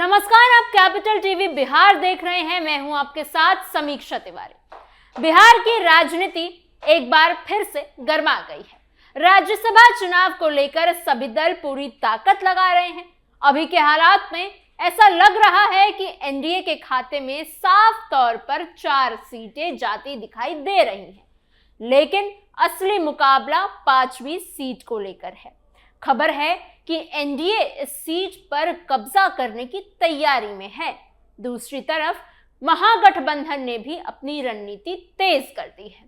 नमस्कार, आप capital TV Bihar देख रहे हैं। मैं हूं आपके साथ समीक्षा तिवारी। बिहार की राजनीति एक बार फिर से गर्मा गई है। राज्यसभा चुनाव को लेकर सभी दल पूरी ताकत लगा रहे हैं। अभी के हालात में ऐसा लग रहा है कि एनडीए के खाते में साफ तौर पर 4 सीटें जाती दिखाई दे रही हैं, लेकिन असली मुकाबला 5वीं सीट को लेकर है। खबर है कि एनडीए इस सीट पर कब्जा करने की तैयारी में है। दूसरी तरफ महागठबंधन ने भी अपनी रणनीति तेज कर दी है।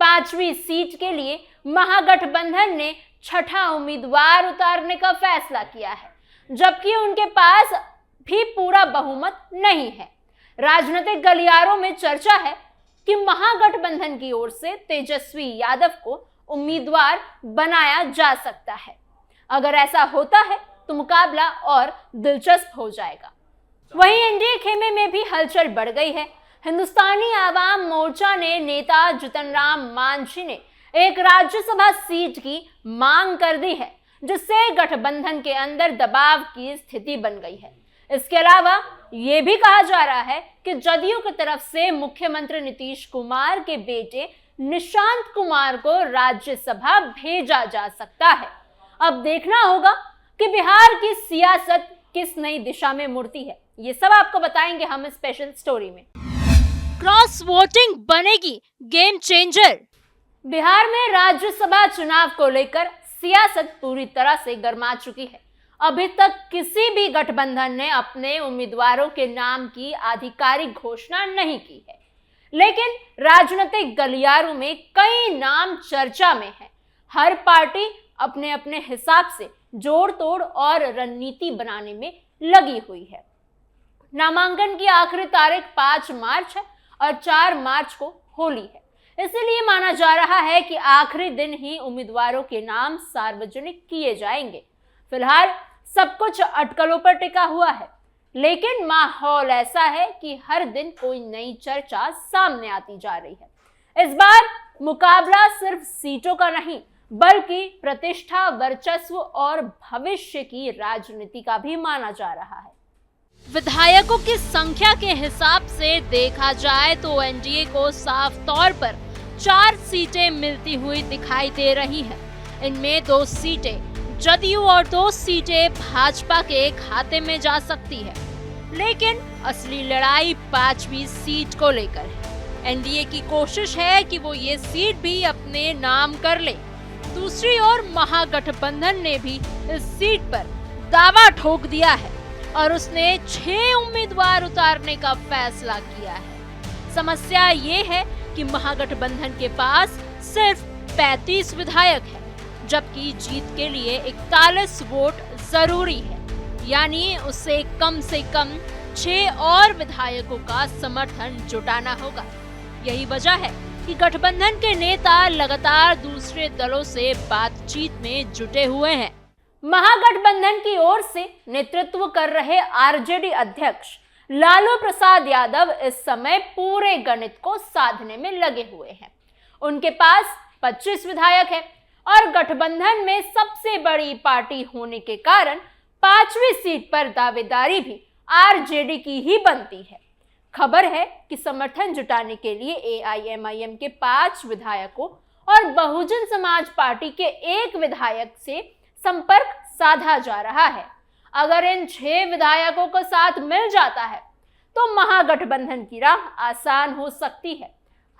5वीं सीट के लिए महागठबंधन ने 6ठा उम्मीदवार उतारने का फैसला किया है, जबकि उनके पास भी पूरा बहुमत नहीं है। राजनीतिक गलियारों में चर्चा है कि महागठबंधन की ओर से तेजस्वी यादव को उम्मीदवार बनाया जा सकता है। अगर ऐसा होता है तो मुकाबला और दिलचस्प हो जाएगा। वहीं एनडीए खेमे में भी हलचल बढ़ गई है। हिंदुस्तानी आवाम मोर्चा ने नेता जीतन राम मांझी ने एक राज्यसभा सीट की मांग कर दी है, जिससे गठबंधन के अंदर दबाव की स्थिति बन गई है। इसके अलावा ये भी कहा जा रहा है कि जदयू की तरफ से मुख्यमंत्री नीतीश कुमार के बेटे निशांत कुमार को राज्यसभा भेजा जा सकता है। अब देखना होगा कि बिहार की सियासत किस नई दिशा में मुड़ती है। ये सब आपको बताएंगे हम स्पेशल स्टोरी में। क्रॉस वोटिंग बनेगी गेम चेंजर। बिहार में राज्यसभा चुनाव को लेकर सियासत पूरी तरह से गर्मा चुकी है। अभी तक किसी भी गठबंधन ने अपने उम्मीदवारों के नाम की आधिकारिक घोषणा नहीं की है, लेकिन राजनीतिक गलियारों में कई नाम चर्चा में है। हर पार्टी अपने अपने हिसाब से जोड़ तोड़ और रणनीति बनाने में लगी हुई है। नामांकन की आखिरी तारीख 5 मार्च है और 4 मार्च को होली है। इसलिए माना जा रहा है कि आखिरी दिन ही उम्मीदवारों के नाम सार्वजनिक किए जाएंगे। फिलहाल सब कुछ अटकलों पर टिका हुआ है, लेकिन माहौल ऐसा है कि हर दिन कोई नई चर्चा सामने आती जा रही है। इस बार मुकाबला सिर्फ सीटों का नहीं, बल्कि प्रतिष्ठा, वर्चस्व और भविष्य की राजनीति का भी माना जा रहा है। विधायकों की संख्या के हिसाब से देखा जाए तो एनडीए को साफ तौर पर 4 सीटें मिलती हुई दिखाई दे रही है। इनमें 2 सीटें जदयू और 2 सीटें भाजपा के खाते में जा सकती है, लेकिन असली लड़ाई 5वीं सीट को लेकर है। एनडीए की कोशिश है कि वो ये सीट भी अपने नाम कर ले। दूसरी ओर महागठबंधन ने भी इस सीट पर दावा ठोक दिया है और उसने 6 उम्मीदवार उतारने का फैसला किया है। समस्या ये है कि महागठबंधन के पास सिर्फ 35 विधायक है, जबकि जीत के लिए 41 वोट जरूरी है, यानी उसे कम से कम 6 और विधायकों का समर्थन जुटाना होगा। यही वजह है कि गठबंधन के नेता लगातार दूसरे दलों से बातचीत में जुटे हुए हैं। महागठबंधन की ओर से नेतृत्व कर रहे आरजेडी अध्यक्ष लालू प्रसाद यादव इस समय पूरे गणित को साधने में लगे हुए हैं। उनके पास 25 विधायक हैं और गठबंधन में सबसे बड़ी पार्टी होने के कारण 5वीं सीट पर दावेदारी भी आरजेडी की ही बनती है। खबर है कि समर्थन जुटाने के लिए एआईएमआईएम के 5 विधायकों और बहुजन समाज पार्टी के 1 विधायक से संपर्क साधा जा रहा है। अगर इन 6 विधायकों को साथ मिल जाता है तो महागठबंधन की राह आसान हो सकती है।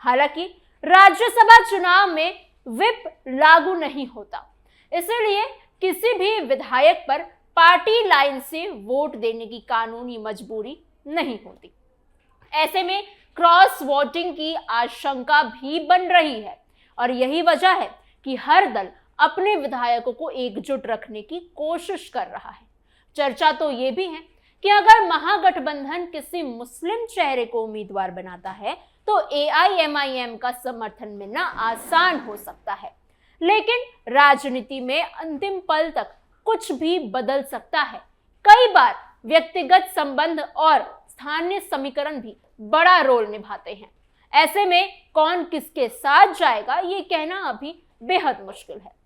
हालांकि राज्यसभा चुनाव में व्हिप लागू नहीं होता, इसलिए किसी भी विधायक पर पार्टी लाइन से वोट देने की कानूनी मजबूरी नहीं होती। ऐसे में क्रॉस वोटिंग की आशंका भी बन रही है और यही वजह है कि हर दल अपने विधायकों को एकजुट रखने की कोशिश कर रहा है। चर्चा तो ये भी है कि अगर महागठबंधन किसी मुस्लिम चेहरे को उम्मीदवार बनाता है तो एआईएमआईएम का समर्थन मिलना आसान हो सकता है, लेकिन राजनीति में अंतिम पल तक कुछ भी बदल सकता है। कई बार व्यक्तिगत संबंध और स्थानीय समीकरण भी बड़ा रोल निभाते हैं। ऐसे में कौन किसके साथ जाएगा ये कहना अभी बेहद मुश्किल है।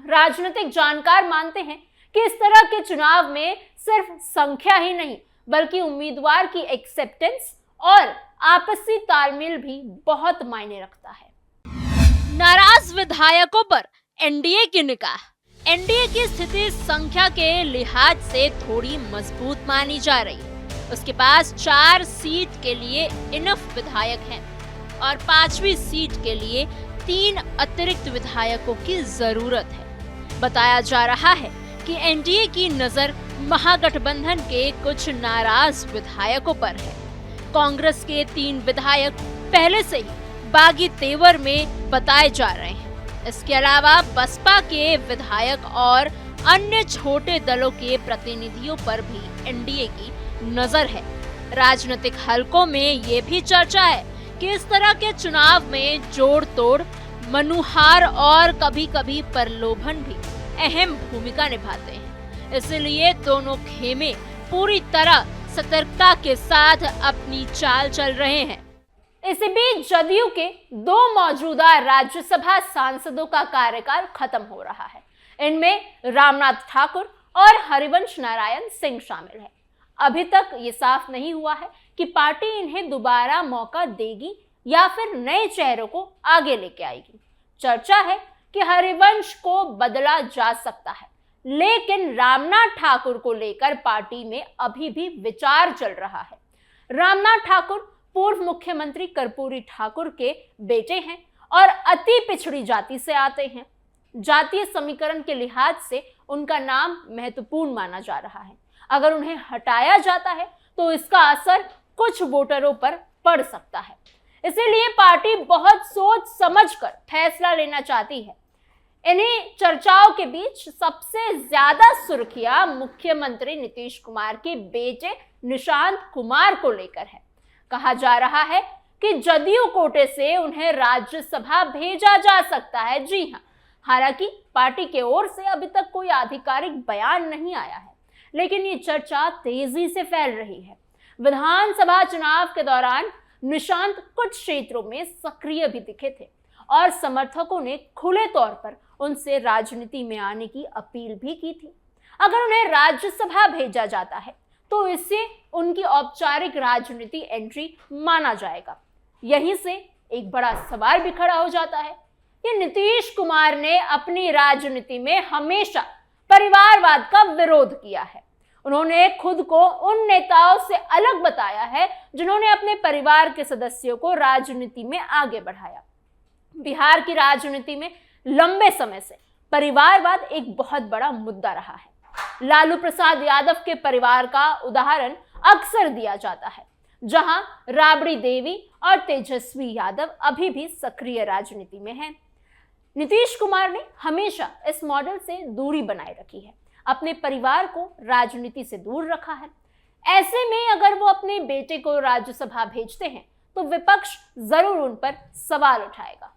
राजनीतिक जानकार मानते हैं कि इस तरह के चुनाव में सिर्फ संख्या ही नहीं बल्कि उम्मीदवार की एक्सेप्टेंस और आपसी तालमेल भी बहुत मायने रखता है। नाराज विधायकों पर एनडीए की निगाह। एनडीए की स्थिति संख्या के लिहाज से थोड़ी मजबूत मानी जा रही है। उसके पास 4 सीट के लिए इनफ विधायक हैं और 5वीं सीट के लिए 3 अतिरिक्त विधायकों की जरूरत है। बताया जा रहा है कि एनडीए की नजर महागठबंधन के कुछ नाराज विधायकों पर है। कांग्रेस के 3 विधायक पहले से ही बागी तेवर में बताए जा रहे हैं। इसके अलावा बसपा के विधायक और अन्य छोटे दलों के प्रतिनिधियों पर भी एनडीए की नजर है। राजनीतिक हलकों में ये भी चर्चा है कि इस तरह के चुनाव में जोड़ तोड़, मनुहार और कभी कभी प्रलोभन भी अहम भूमिका निभाते हैं। इसलिए दोनों खेमे पूरी तरह सतर्कता के साथ अपनी चाल चल रहे हैं। इसी बीच जदयू के 2 मौजूदा राज्यसभा सांसदों का कार्यकाल खत्म हो रहा है। इनमें रामनाथ ठाकुर और हरिवंश नारायण सिंह शामिल हैं। अभी तक ये साफ नहीं हुआ है कि पार्टी इन्हें दोबारा मौका देगी या फिर नए चेहरों को आगे लेके आएगी। चर्चा है कि हरिवंश को बदला जा सकता है, लेकिन रामनाथ ठाकुर को लेकर पार्टी में अभी भी विचार चल रहा है। रामनाथ ठाकुर पूर्व मुख्यमंत्री कर्पूरी ठाकुर के बेटे हैं और अति पिछड़ी जाति से आते हैं। जातीय समीकरण के लिहाज से उनका नाम महत्वपूर्ण माना जा रहा है। अगर उन्हें हटाया जाता है तो इसका असर कुछ वोटरों पर पड़ सकता है। इसीलिए पार्टी बहुत सोच समझकर फैसला लेना चाहती है। इन्हीं चर्चाओं के बीच सबसे ज्यादा सुर्खियां मुख्यमंत्री नीतीश कुमार के बेटे निशांत कुमार को लेकर है। कहा जा रहा है कि जदयू कोटे से उन्हें राज्यसभा भेजा जा सकता है। जी हां, हालांकि पार्टी की ओर से अभी तक कोई आधिकारिक बयान नहीं आया है, लेकिन ये चर्चा तेजी से फैल रही है। विधानसभा चुनाव के दौरान निशांत कुछ क्षेत्रों में सक्रिय भी दिखे थे और समर्थकों ने खुले तौर पर उनसे राजनीति में आने की अपील भी की थी। अगर उन्हें राज्यसभा भेजा जाता है तो इससे उनकी औपचारिक राजनीति एंट्री माना जाएगा। यहीं से एक बड़ा सवाल भी खड़ा हो जाता है कि नीतीश कुमार ने अपनी राजनीति में हमेशा परिवारवाद का विरोध किया है। उन्होंने खुद को उन नेताओं से अलग बताया है जिन्होंने अपने परिवार के सदस्यों को राजनीति में आगे बढ़ाया। बिहार की राजनीति में लंबे समय से परिवारवाद एक बहुत बड़ा मुद्दा रहा है। लालू प्रसाद यादव के परिवार का उदाहरण अक्सर दिया जाता है, जहां राबड़ी देवी और तेजस्वी यादव अभी भी सक्रिय राजनीति में हैं। नीतीश कुमार ने हमेशा इस मॉडल से दूरी बनाए रखी है, अपने परिवार को राजनीति से दूर रखा है। ऐसे में अगर वो अपने बेटे को राज्यसभा भेजते हैं तो विपक्ष जरूर उन पर सवाल उठाएगा।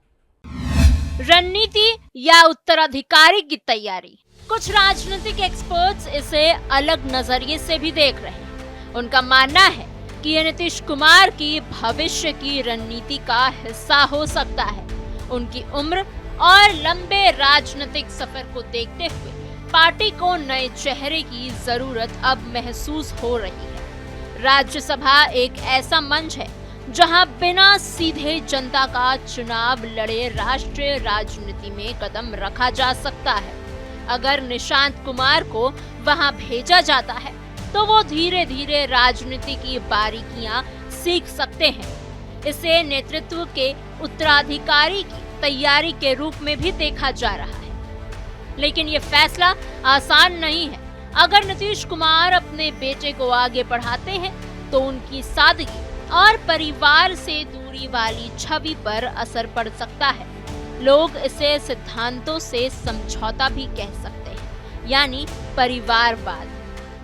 रणनीति या उत्तराधिकारी की तैयारी। कुछ राजनीतिक एक्सपर्ट्स इसे अलग नजरिए से भी देख रहे हैं। उनका मानना है कि यह नीतीश कुमार की भविष्य की रणनीति का हिस्सा हो सकता है। उनकी उम्र और लंबे राजनीतिक सफर को देखते हुए पार्टी को नए चेहरे की जरूरत अब महसूस हो रही है। राज्यसभा एक ऐसा मंच है जहां बिना सीधे जनता का चुनाव लड़े राष्ट्रीय राजनीति में कदम रखा जा सकता है। अगर निशांत कुमार को वहां भेजा जाता है तो वो धीरे धीरे राजनीति की बारीकियां सीख सकते हैं। इसे नेतृत्व के उत्तराधिकारी की तैयारी के रूप में भी देखा जा रहा है, लेकिन ये फैसला आसान नहीं है। अगर नीतीश कुमार अपने बेटे को आगे बढ़ाते हैं तो उनकी सादगी और परिवार से दूरी वाली छवि पर असर पड़ सकता है। लोग इसे सिद्धांतों से समझौता भी कह सकते हैं, यानी परिवारवाद।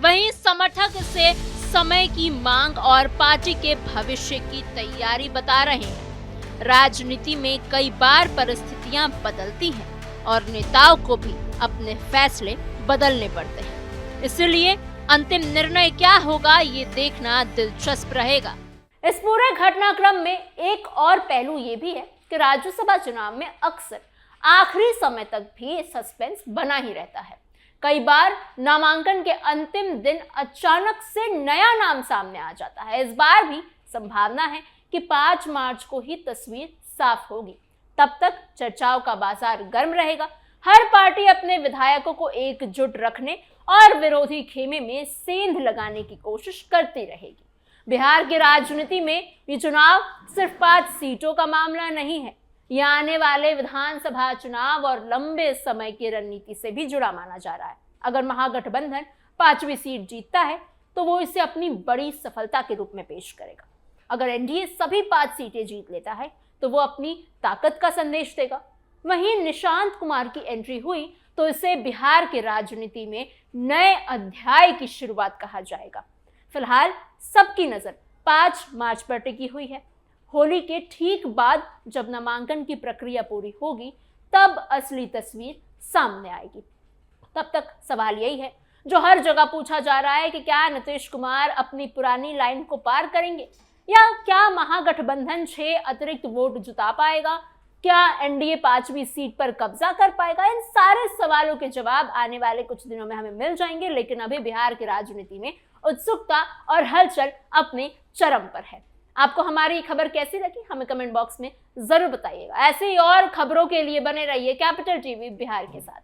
वहीं समर्थक इसे समय की मांग और पार्टी के भविष्य की तैयारी बता रहे हैं। राजनीति में कई बार परिस्थितियां बदलती हैं और नेताओं को भी अपने फैसले बदलने पड़ते हैं। इसलिए अंतिम निर्णय क्या होगा ये देखना दिलचस्प रहेगा। इस पूरे घटनाक्रम में एक और पहलू ये भी है कि राज्यसभा चुनाव में अक्सर आखिरी समय तक भी सस्पेंस बना ही रहता है। कई बार नामांकन के अंतिम दिन अचानक से नया नाम सामने आ जाता है। इस बार भी संभावना है कि 5 मार्च को ही तस्वीर साफ होगी। तब तक चर्चाओं का बाजार गर्म रहेगा। हर पार्टी अपने विधायकों को एकजुट रखने और विरोधी खेमे में सेंध लगाने की कोशिश करती रहेगी। बिहार की राजनीति में ये चुनाव सिर्फ 5 सीटों का मामला नहीं है। यह आने वाले विधानसभा चुनाव और लंबे समय की रणनीति से भी जुड़ा माना जा रहा है। अगर महागठबंधन 5वीं सीट जीतता है तो वो इसे अपनी बड़ी सफलता के रूप में पेश करेगा। अगर एनडीए सभी 5 सीटें जीत लेता है तो वो अपनी ताकत का संदेश देगा। वहीं निशांत कुमार की एंट्री हुई तो इसे बिहार की राजनीति में नए अध्याय की शुरुआत कहा जाएगा। फिलहाल सबकी नजर 5 मार्च पर टिकी हुई है। होली के ठीक बाद जब नामांकन की प्रक्रिया पूरी होगी तब असली तस्वीर सामने आएगी। तब तक सवाल यही है जो हर जगह पूछा जा रहा है कि क्या नीतीश कुमार अपनी पुरानी लाइन को पार करेंगे या क्या महागठबंधन 6 अतिरिक्त वोट जुटा पाएगा? क्या एनडीए 5वीं सीट पर कब्जा कर पाएगा? इन सारे सवालों के जवाब आने वाले कुछ दिनों में हमें मिल जाएंगे, लेकिन अभी बिहार की राजनीति में उत्सुकता और हलचल अपने चरम पर है। आपको हमारी खबर कैसी लगी हमें कमेंट बॉक्स में जरूर बताइएगा। ऐसे ही और खबरों के लिए बने रहिए कैपिटल टीवी बिहार के साथ।